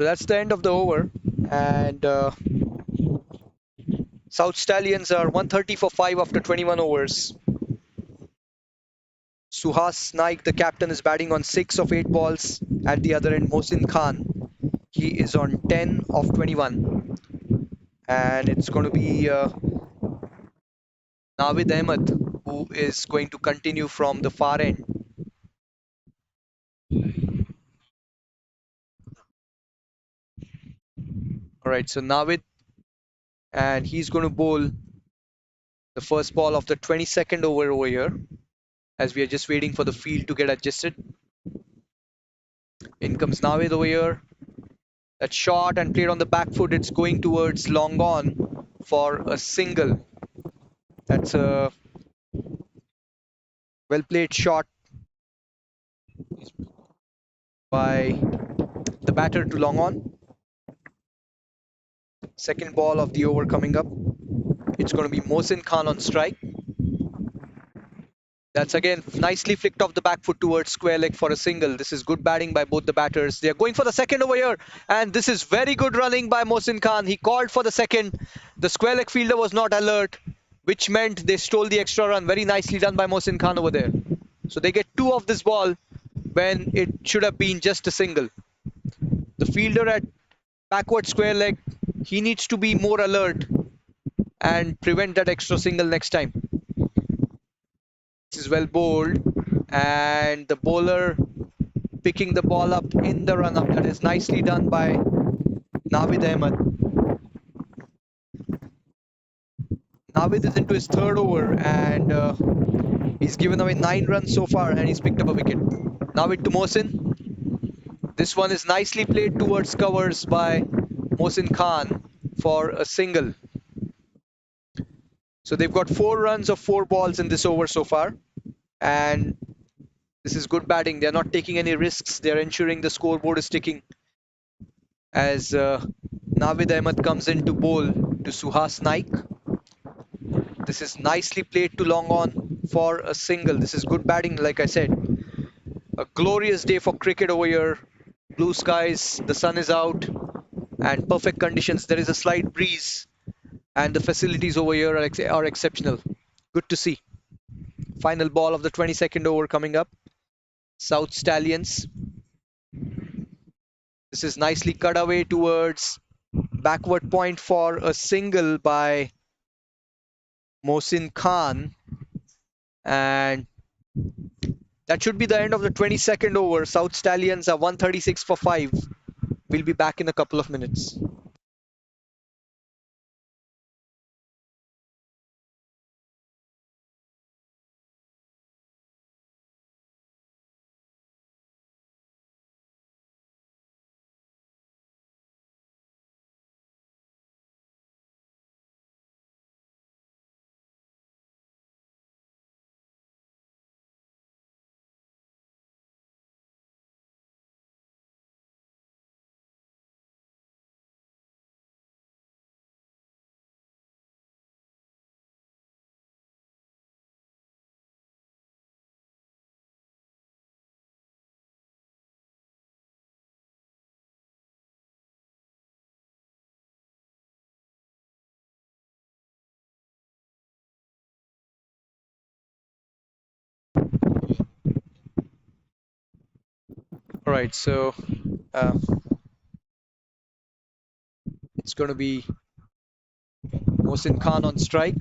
So that's the end of the over, and South Stallions are 130 for 5 after 21 overs. Suhas Naik, the captain, is batting on 6 of 8 balls. At the other end, Mohsin Khan, he is on 10 of 21. And it's going to be Navid Ahmed who is going to continue from the far end. Alright, so Navid, and he's going to bowl the first ball of the 22nd over here, as we are just waiting for the field to get adjusted. In comes Navid over here. That shot and played on the back foot. It's going towards long on for a single. That's a well played shot by the batter to long on. Second ball of the over coming up. It's going to be Mohsin Khan on strike. That's again nicely flicked off the back foot towards square leg for a single. This is good batting by both the batters. They're going for the second over here, and this is very good running by Mohsin Khan. He called for the second. The square leg fielder was not alert, which meant they stole the extra run. Very nicely done by Mohsin Khan over there. So they get 2 of this ball when it should have been just a single. The fielder at backward square leg, he needs to be more alert and prevent that extra single next time. This is well bowled, and the bowler picking the ball up in the run-up. That is nicely done by Navid Ahmed. Navid is into his third over, and he's given away 9 runs so far, and he's picked up a wicket. Navid to Mohsin. This one is nicely played towards covers by Mohsin Khan for a single. So they've got 4 runs of 4 balls in this over so far, and this is good batting. They're not taking any risks. They're ensuring the scoreboard is ticking as Navid Ahmed comes in to bowl to Suhas Naik. This is nicely played to long on for a single. This is good batting, like I said. A glorious day for cricket over here. Blue skies, the sun is out, and perfect conditions. There is a slight breeze, and the facilities over here are exceptional. Good to see. Final ball of the 22nd over coming up. South Stallions. This is nicely cut away towards backward point for a single by Mohsin Khan, and that should be the end of the 22nd over. South Stallions are 136 for 5. We'll be back in a couple of minutes. All right, so it's going to be Mohsin Khan on strike.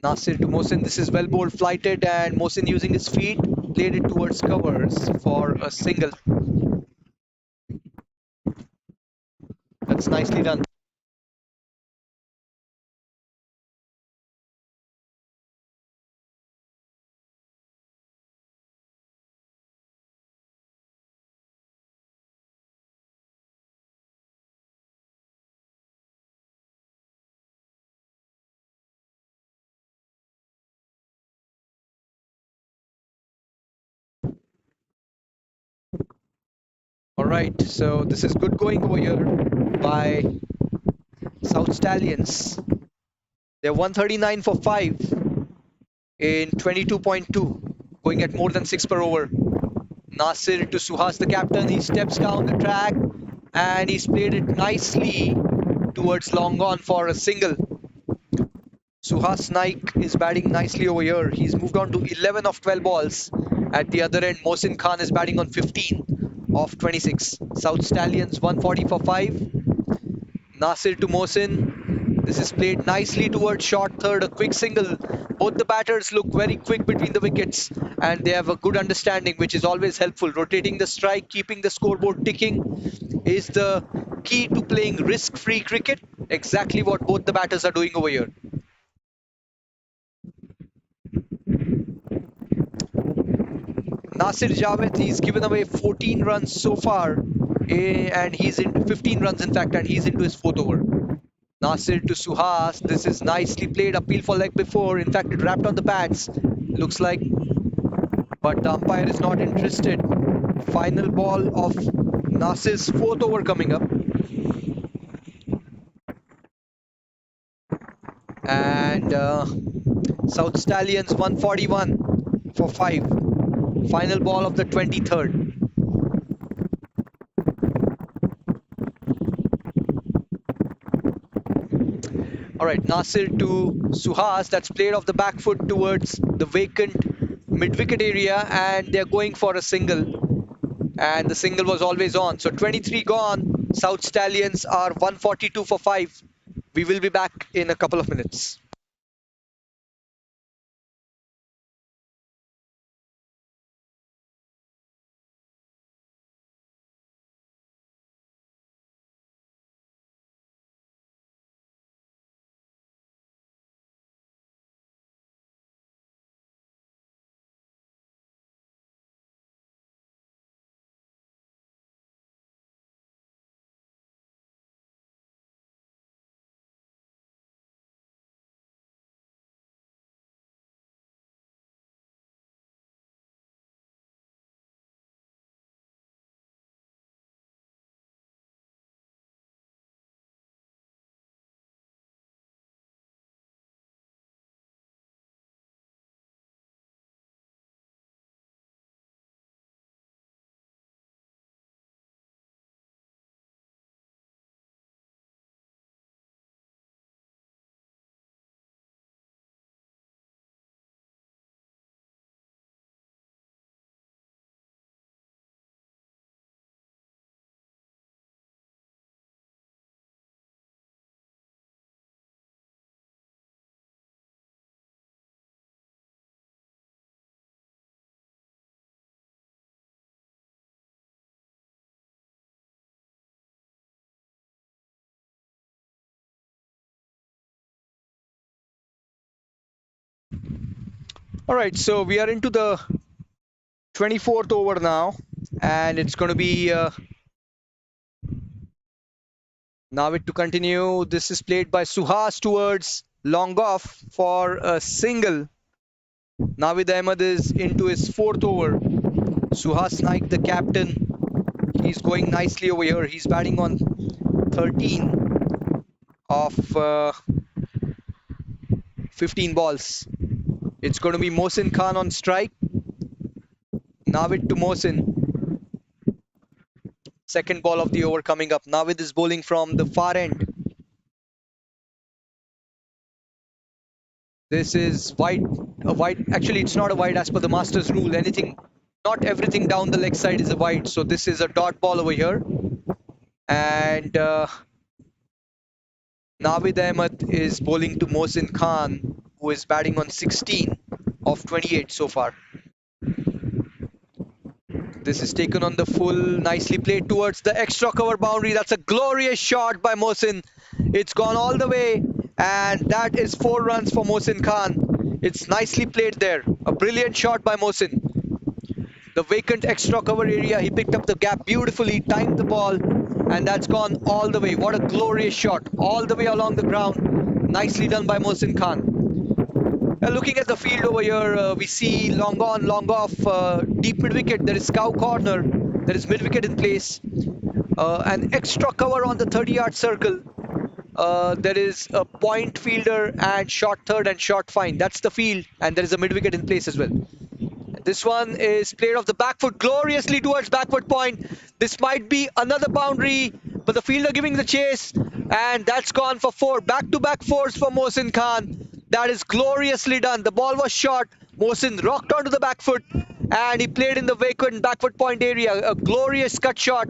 Nasir to Mohsin. This is well bowled, flighted, and Mohsin using his feet played it towards covers for a single. That's nicely done. All right, so this is good going over here by South Stallions. They're 139 for 5 in 22.2, going at more than 6 per over. Nasir to Suhas, the captain. He steps down the track, and he's played it nicely towards long on for a single. Suhas Naik is batting nicely over here. He's moved on to 11 of 12 balls. At the other end, Mohsin Khan is batting on 15 of 26. South Stallions 140 for 5. Nasir to Mohsin. This is played nicely towards short third, a quick single. Both the batters look very quick between the wickets and they have a good understanding, which is always helpful. Rotating the strike, keeping the scoreboard ticking is the key to playing risk-free cricket. Exactly what both the batters are doing over here. Nasir Javed, he's given away 14 runs so far, and he's in 15 runs in fact, and he's into his fourth over. Nasir to Suhas, this is nicely played, appeal for leg before, in fact it wrapped on the pads, looks like, but the umpire is not interested. Final ball of Nasir's fourth over coming up. And South Stallions 141 for 5. Final ball of the 23rd. Alright, Nasir to Suhas, that's played off the back foot towards the vacant mid-wicket area and they're going for a single. And the single was always on. So 23 gone, South Stallions are 142 for 5. We will be back in a couple of minutes. Alright, so we are into the 24th over now. And it's going to be Navid to continue. This is played by Suhas towards long off for a single. Navid Ahmed is into his fourth over. Suhas Naik, the captain, he's going nicely over here. He's batting on 13 of 15 balls. It's going to be Mohsin Khan on strike. Navid to Mohsin. Second ball of the over coming up. Navid is bowling from the far end. This is wide, a wide. Actually, it's not a wide as per the Masters rule. Anything, not everything down the leg side is a wide. So this is a dot ball over here. And Navid Ahmed is bowling to Mohsin Khan, who is batting on 16 of 28 so far. This is taken on the full, nicely played towards the extra cover boundary. That's a glorious shot by Mohsin. It's gone all the way, and that is 4 runs for Mohsin Khan. It's nicely played there. A brilliant shot by Mohsin. The vacant extra cover area, he picked up the gap beautifully, timed the ball, and that's gone all the way. What a glorious shot, all the way along the ground. Nicely done by Mohsin Khan. Looking at the field over here, we see long on, long off, deep mid wicket. There is cow corner, there is mid wicket in place, an extra cover on the 30-yard circle. There is a point fielder and short third and short fine. That's the field, and there is a mid wicket in place as well. this one is played off the back foot gloriously towards backward point. This might be another boundary, but the fielder giving the chase, and that's gone for four. Back-to-back fours for Mohsin Khan. That is gloriously done. The ball was short. Mohsin rocked onto the back foot, and he played in the vacant backward point area. A glorious cut shot,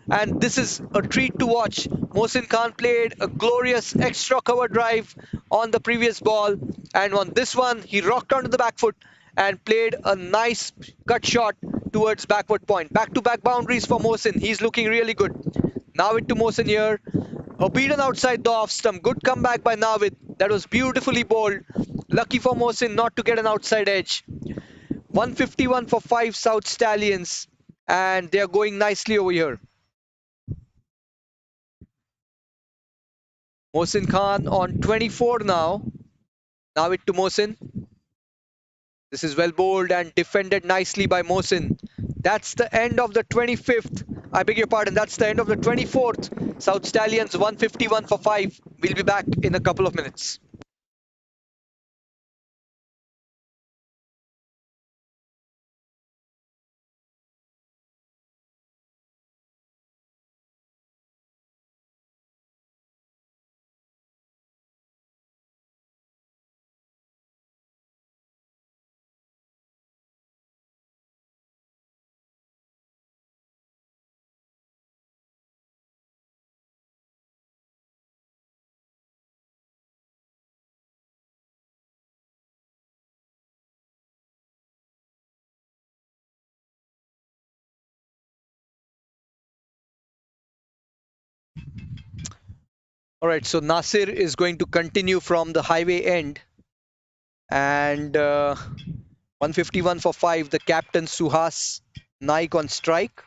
and this is a treat to watch. Mohsin Khan played a glorious extra cover drive on the previous ball, and on this one, he rocked onto the back foot and played a nice cut shot towards backward point. Back-to-back boundaries for Mohsin. He's looking really good. Navid to Mohsin here. A beaten outside the off stump. Good comeback by Navid. That was beautifully bowled. Lucky for Mohsin not to get an outside edge. 151 for 5 South Stallions. And they are going nicely over here. Mohsin Khan on 24 now. Navid to Mohsin. This is well bowled and defended nicely by Mohsin. That's the end of the 25th. I beg your pardon. That's the end of the 24th. South Stallions 151 for 5. We'll be back in a couple of minutes. All right, so Nasir is going to continue from the highway end. And 151 for 5, the captain Suhas Naik on strike.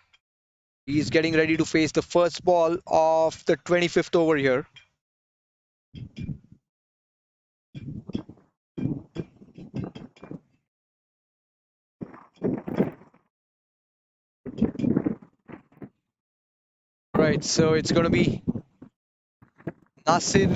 He's getting ready to face the first ball of the 25th over here. Right, so it's going to be Nasir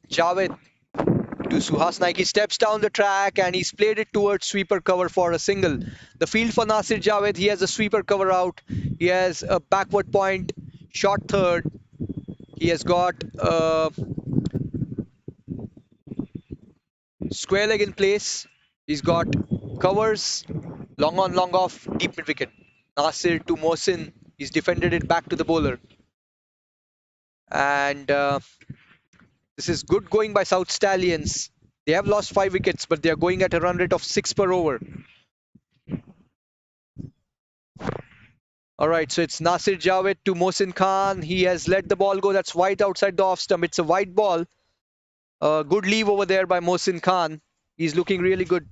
Javed to Suhas Naik. He steps down the track and he's played it towards sweeper cover for a single. The field for Nasir Javed, he has a sweeper cover out. He has a backward point, short third. He has got a square leg in place. He's got covers, long on, long off, deep mid wicket. Nasir to Mohsin. He's defended it back to the bowler. And this is good going by South Stallions. They have lost 5 wickets, but they are going at a run rate of 6 per over. All right, so it's Nasir Javed to Mohsin Khan. He has let the ball go. That's wide outside the off stump. It's a wide ball. Good leave over there by Mohsin Khan. He's looking really good.